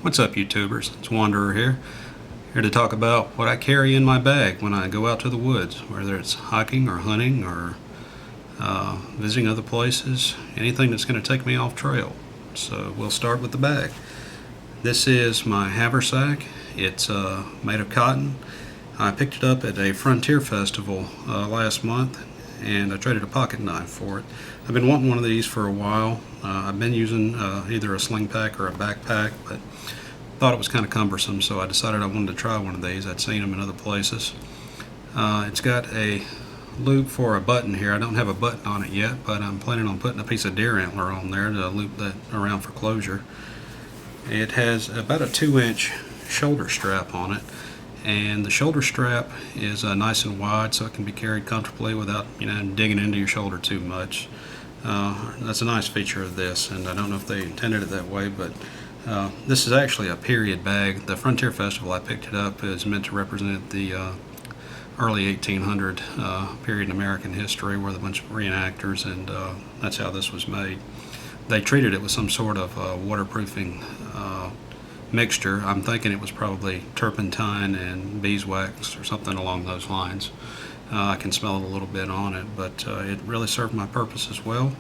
What's up, YouTubers? It's Wanderer here to talk about what I carry in my bag when I go out to the woods, whether it's hiking or hunting or visiting other places, anything that's going to take me off trail. So we'll start with the bag. This is my haversack. It's made of cotton. I picked it up at a Frontier Festival last month, and I traded a pocket knife for it. I've been wanting one of these for a while. I've been using either a sling pack or a backpack, but thought it was kind of cumbersome, so I decided I wanted to try one of these. I'd seen them in other places. It's got a loop for a button here. I don't have a button on it yet, but I'm planning on putting a piece of deer antler on there to loop that around for closure. It has about a 2-inch shoulder strap on it, and the shoulder strap is nice and wide, so it can be carried comfortably without digging into your shoulder too much. That's a nice feature of this, and I don't know if they intended it that way, but this is actually a period bag. The Frontier Festival I picked it up is meant to represent the early 1800 period in American history, with a bunch of reenactors, and that's how this was made. They treated it with some sort of waterproofing mixture. I'm thinking it was probably turpentine and beeswax or something along those lines. I can smell it a little bit on it, but it really served my purpose as well.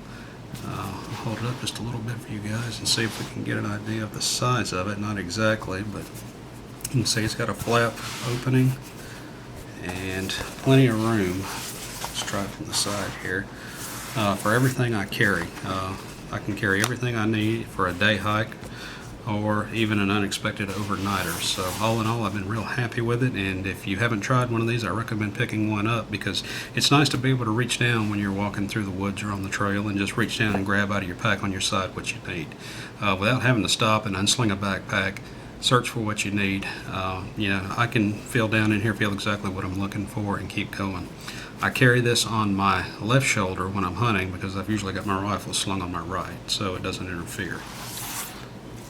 I'll hold it up just a little bit for you guys and see if we can get an idea of the size of it. Not exactly, but you can see it's got a flap opening and plenty of room. Let's try it from the side here. For everything I carry, I can carry everything I need for a day hike or even an unexpected overnighter. So all in all, I've been real happy with it, and if you haven't tried one of these, I recommend picking one up, because it's nice to be able to reach down when you're walking through the woods or on the trail and just reach down and grab out of your pack on your side what you need without having to stop and unsling a backpack, search for what you need. I can feel down in here, feel exactly what I'm looking for, and keep going. I carry this on my left shoulder when I'm hunting because I've usually got my rifle slung on my right, so it doesn't interfere.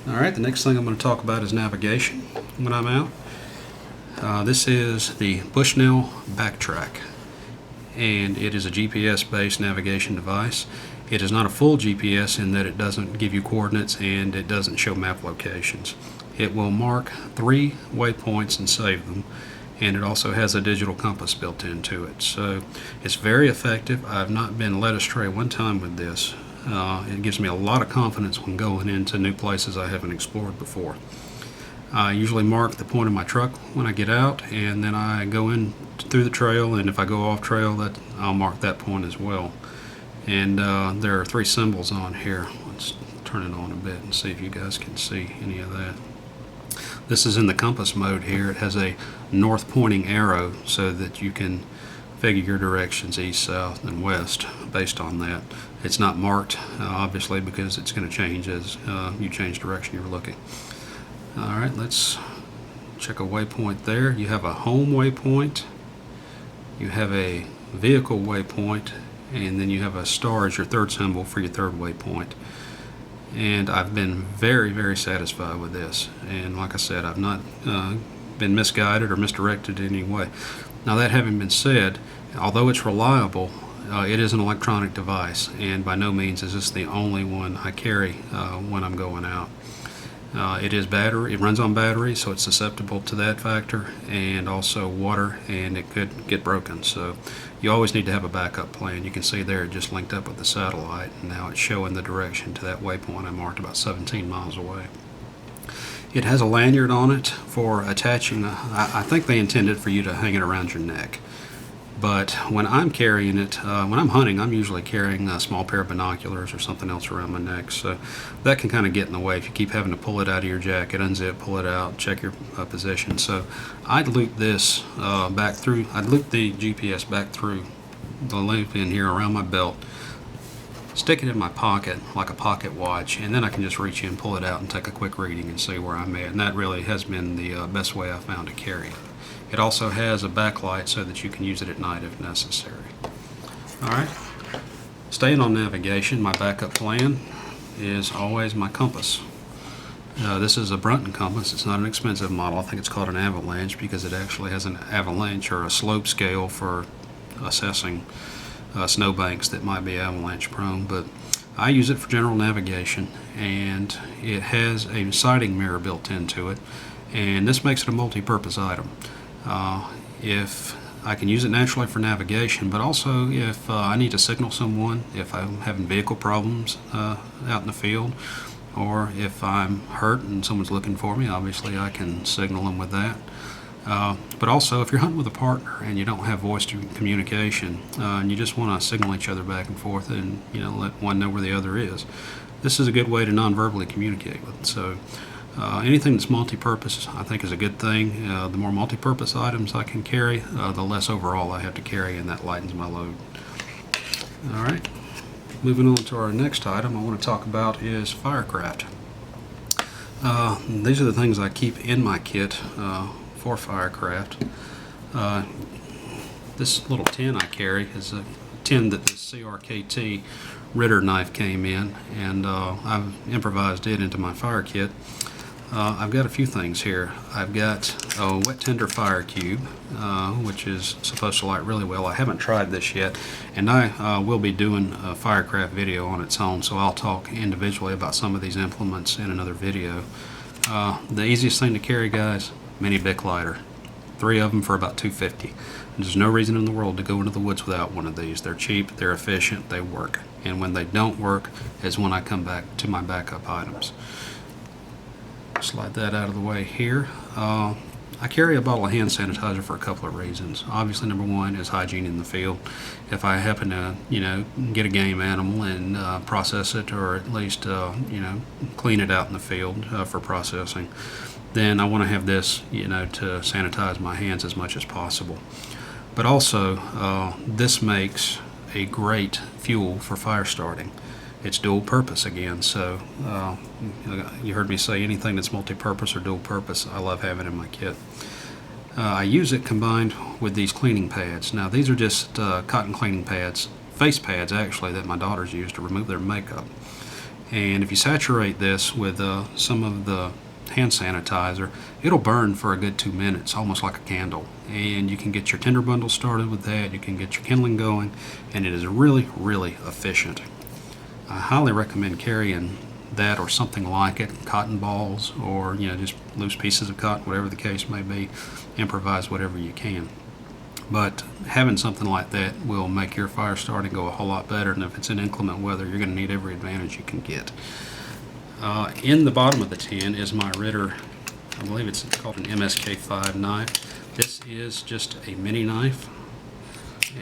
Alright, the next thing I'm going to talk about is navigation when I'm out. This is the Bushnell Backtrack, and it is a GPS-based navigation device. It is not a full GPS in that it doesn't give you coordinates and it doesn't show map locations. It will mark 3 waypoints and save them, and it also has a digital compass built into it. So it's very effective. I've not been led astray one time with this. It gives me a lot of confidence when going into new places I haven't explored before. I usually mark the point of my truck when I get out, and then I go in through the trail, and if I go off trail, I'll mark that point as well. And there are 3 symbols on here. Let's turn it on a bit and see if you guys can see any of that. This is in the compass mode here. It has a north pointing arrow so that you can figure your directions east, south, and west based on that. It's not marked, obviously, because it's going to change as you change direction you're looking. Alright, let's check a waypoint there. You have a home waypoint, you have a vehicle waypoint, and then you have a star as your 3rd symbol for your 3rd waypoint. And I've been very, very satisfied with this. And like I said, I've not been misguided or misdirected in any way. Now, that having been said, although it's reliable, it is an electronic device, and by no means is this the only one I carry when I'm going out. It runs on battery, so it's susceptible to that factor, and also water, and it could get broken. So you always need to have a backup plan. You can see there it just linked up with the satellite, and now it's showing the direction to that waypoint I marked about 17 miles away. It has a lanyard on it for attaching. I think they intended for you to hang it around your neck. But when I'm carrying it, when I'm hunting, I'm usually carrying a small pair of binoculars or something else around my neck. So that can kind of get in the way if you keep having to pull it out of your jacket, unzip, pull it out, check your position. So I'd loop this back through. I'd loop the GPS back through the loop in here around my belt, stick it in my pocket like a pocket watch, and then I can just reach in, pull it out, and take a quick reading and see where I'm at. And that really has been the best way I've found to carry it. It also has a backlight so that you can use it at night if necessary. Alright, staying on navigation, my backup plan is always my compass. This is a Brunton compass. It's not an expensive model. I think it's called an avalanche because it actually has an avalanche or a slope scale for assessing snowbanks that might be avalanche prone. But I use it for general navigation, and it has a sighting mirror built into it, and this makes it a multi-purpose item. If I can use it naturally for navigation, but also if I need to signal someone, if I'm having vehicle problems out in the field, or if I'm hurt and someone's looking for me, obviously I can signal them with that. But also, if you're hunting with a partner and you don't have voice communication, and you just want to signal each other back and forth, and let one know where the other is, this is a good way to non-verbally communicate with. So, anything that's multi-purpose, I think, is a good thing. The more multi-purpose items I can carry, the less overall I have to carry, and that lightens my load. All right. Moving on to our next item, I want to talk about is firecraft. These are the things I keep in my kit for firecraft. This little tin I carry is a tin that the CRKT Ritter knife came in, and I've improvised it into my fire kit. I've got a few things here. I've got a wet tinder fire cube, which is supposed to light really well. I haven't tried this yet, and I will be doing a firecraft video on its own, so I'll talk individually about some of these implements in another video. The easiest thing to carry, guys, mini Bic lighter. 3 of them for about $2.50. There's no reason in the world to go into the woods without one of these. They're cheap, they're efficient, they work. And when they don't work is when I come back to my backup items. Slide that out of the way here. I carry a bottle of hand sanitizer for a couple of reasons. Obviously, number one is hygiene in the field. If I happen to, get a game animal and process it, or at least, clean it out in the field for processing, then I want to have this, to sanitize my hands as much as possible. But also, this makes a great fuel for fire starting. It's dual purpose again, so you heard me say anything that's multi-purpose or dual purpose, I love having in my kit. I use it combined with these cleaning pads. Now these are just cotton cleaning pads, face pads actually, that my daughters use to remove their makeup. And if you saturate this with some of the hand sanitizer, it'll burn for a good 2 minutes, almost like a candle. And you can get your tinder bundle started with that, you can get your kindling going, and it is really, really efficient. I highly recommend carrying that or something like it, cotton balls, or just loose pieces of cotton, whatever the case may be. Improvise whatever you can. But having something like that will make your fire starting go a whole lot better, and if it's in inclement weather, you're going to need every advantage you can get. In the bottom of the tin is my Ritter, I believe it's called an MSK5 knife. This is just a mini knife,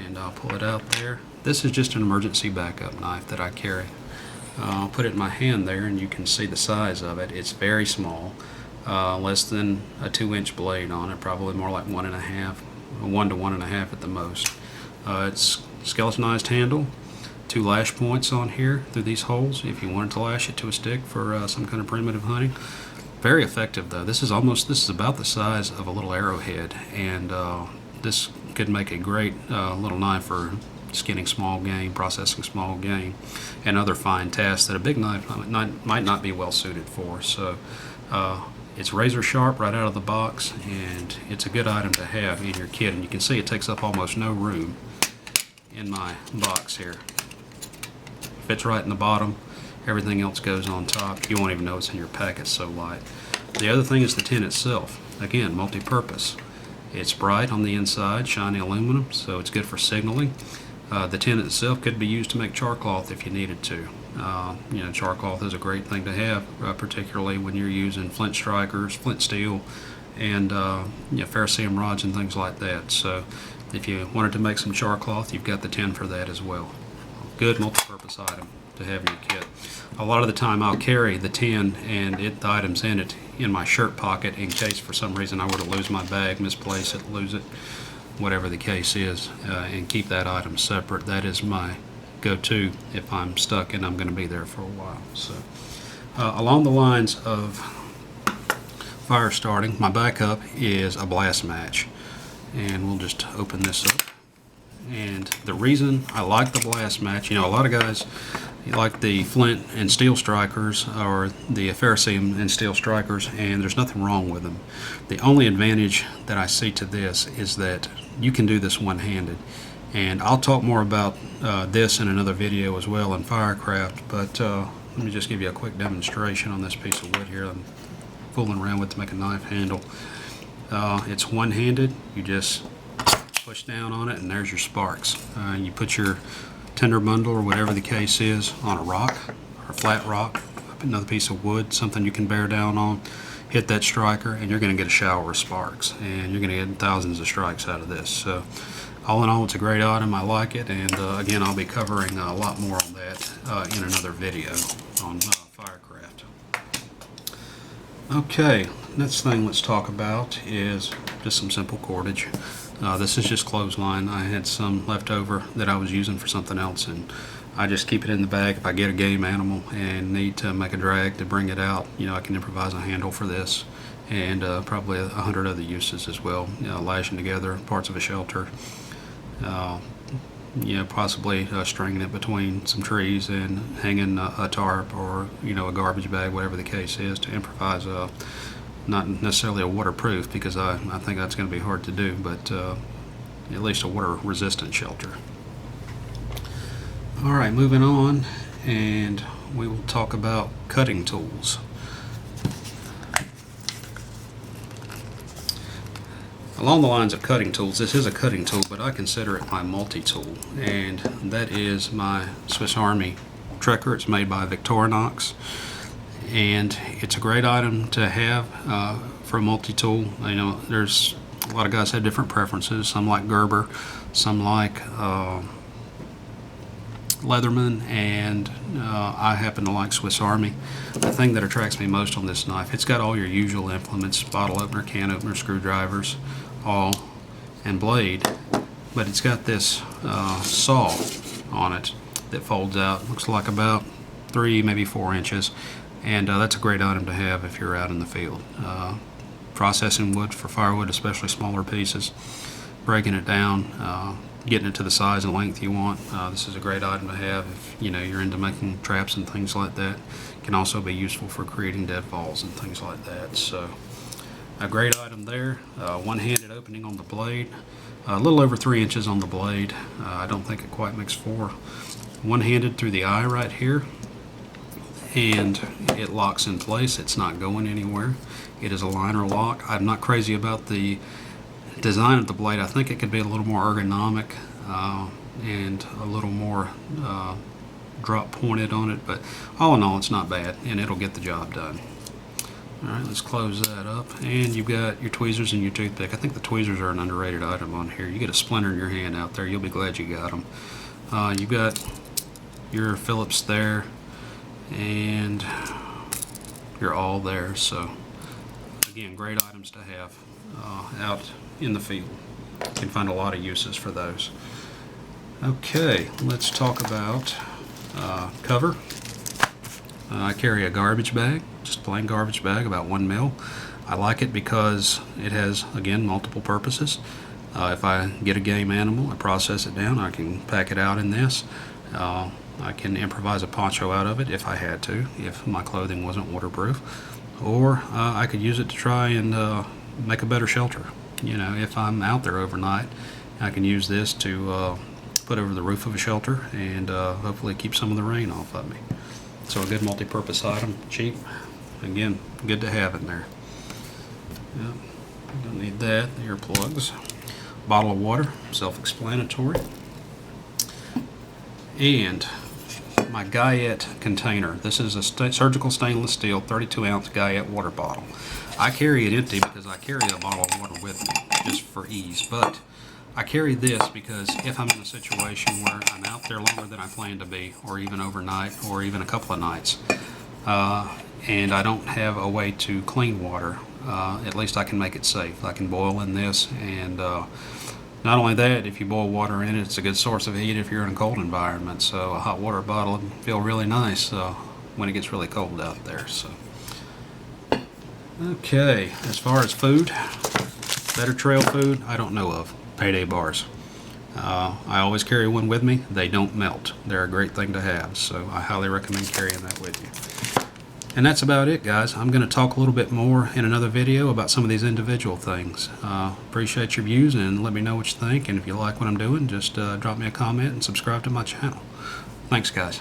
and I'll pull it out there. This is just an emergency backup knife that I carry. I'll put it in my hand there, and you can see the size of it. It's very small, less than a 2-inch blade on it, probably more like 1 to 1.5 at the most. It's skeletonized handle, 2 lash points on here through these holes if you wanted to lash it to a stick for some kind of primitive hunting. Very effective though. This is about the size of a little arrowhead, and this could make a great little knife for skinning small game, processing small game, and other fine tasks that a big knife might not be well suited for. So it's razor sharp right out of the box, and it's a good item to have in your kit. And you can see it takes up almost no room in my box here. Fits right in the bottom. Everything else goes on top. You won't even know it's in your pack, it's so light. The other thing is the tin itself. Again, multi-purpose. It's bright on the inside, shiny aluminum, so it's good for signaling. The tin itself could be used to make char cloth if you needed to. Char cloth is a great thing to have, particularly when you're using flint strikers, flint steel, and ferrocerium rods and things like that. So if you wanted to make some char cloth, you've got the tin for that as well. Good multi-purpose item to have in your kit. A lot of the time I'll carry the tin and the items in it in my shirt pocket in case for some reason I were to lose my bag, misplace it, lose it, whatever the case is, and keep that item separate. That is my go-to if I'm stuck and I'm going to be there for a while. So along the lines of fire starting, my backup is a blast match, and we'll just open this up. And the reason I like the blast match, a lot of guys like the flint and steel strikers or the ferrocerium and steel strikers, and there's nothing wrong with them. The only advantage that I see to this is that you can do this one-handed. And I'll talk more about this in another video as well in Firecraft, but let me just give you a quick demonstration on this piece of wood here I'm fooling around with to make a knife handle. It's one-handed. You just push down on it and there's your sparks. You put your tinder bundle or whatever the case is on a rock or a flat rock, another piece of wood, something you can bear down on, hit that striker, and you're going to get a shower of sparks, and you're going to get thousands of strikes out of this. So all in all, it's a great item. I like it, and again, I'll be covering a lot more on that in another video on Firecraft. Okay, next thing let's talk about is just some simple cordage. This is just clothesline. I had some left over that I was using for something else, and I just keep it in the bag. If I get a game animal and need to make a drag to bring it out, I can improvise a handle for this, and probably 100 other uses as well. Lashing together parts of a shelter, possibly stringing it between some trees and hanging a tarp or a garbage bag, whatever the case is, to improvise not necessarily a waterproof, because I think that's going to be hard to do, but at least a water resistant shelter. Alright, moving on, and we will talk about cutting tools. Along the lines of cutting tools, this is a cutting tool, but I consider it my multi-tool, and that is my Swiss Army Trekker. It's made by Victorinox, and it's a great item to have for a multi-tool. There's a lot of guys have different preferences. Some like Gerber, some like Leatherman, and I happen to like Swiss Army. The thing that attracts me most on this knife, it's got all your usual implements: bottle opener, can opener, screwdrivers, awl, and blade, but it's got this saw on it that folds out. Looks like about 3, maybe 4 inches, and that's a great item to have if you're out in the field. Processing wood for firewood, especially smaller pieces, breaking it down, getting it to the size and length you want. This is a great item to have if you're into making traps and things like that. It can also be useful for creating deadfalls and things like that. So a great item there. One-handed opening on the blade, a little over 3 inches on the blade. I don't think it quite makes 4. One-handed through the eye right here, and it locks in place. It's not going anywhere. It is a liner lock. I'm not crazy about the design of the blade. I think it could be a little more ergonomic and a little more drop pointed on it, but all in all, it's not bad, and it'll get the job done. Alright, let's close that up, and you've got your tweezers and your toothpick. I think the tweezers are an underrated item on here. You get a splinter in your hand out there, you'll be glad you got them. You've got your Phillips there, and you're all there. So again, great items to have out in the field. You can find a lot of uses for those. Okay, let's talk about cover. I carry a garbage bag, just a plain garbage bag, about 1 mil. I like it because it has, again, multiple purposes. If I get a game animal, I process it down, I can pack it out in this. I can improvise a poncho out of it if I had to, if my clothing wasn't waterproof. Or I could use it to try and make a better shelter. If I'm out there overnight, I can use this to put over the roof of a shelter and hopefully keep some of the rain off of me. So a good multi-purpose item, cheap. Again, good to have in there. Yep. Don't need that. Earplugs. Bottle of water, self-explanatory. And my Guyette container. This is a surgical stainless steel 32-ounce Guyette water bottle. I carry it empty because I carry a bottle of water with me, just for ease. But I carry this because if I'm in a situation where I'm out there longer than I plan to be, or even overnight, or even a couple of nights, and I don't have a way to clean water, at least I can make it safe. I can boil in this, and not only that, if you boil water in it, it's a good source of heat if you're in a cold environment. So a hot water bottle would feel really nice when it gets really cold out there. So, okay, as far as food, better trail food, I don't know of. Payday bars. I always carry one with me. They don't melt. They're a great thing to have, so I highly recommend carrying that with you. And that's about it, guys. I'm going to talk a little bit more in another video about some of these individual things. Appreciate your views, and let me know what you think. And if you like what I'm doing, just drop me a comment and subscribe to my channel. Thanks, guys.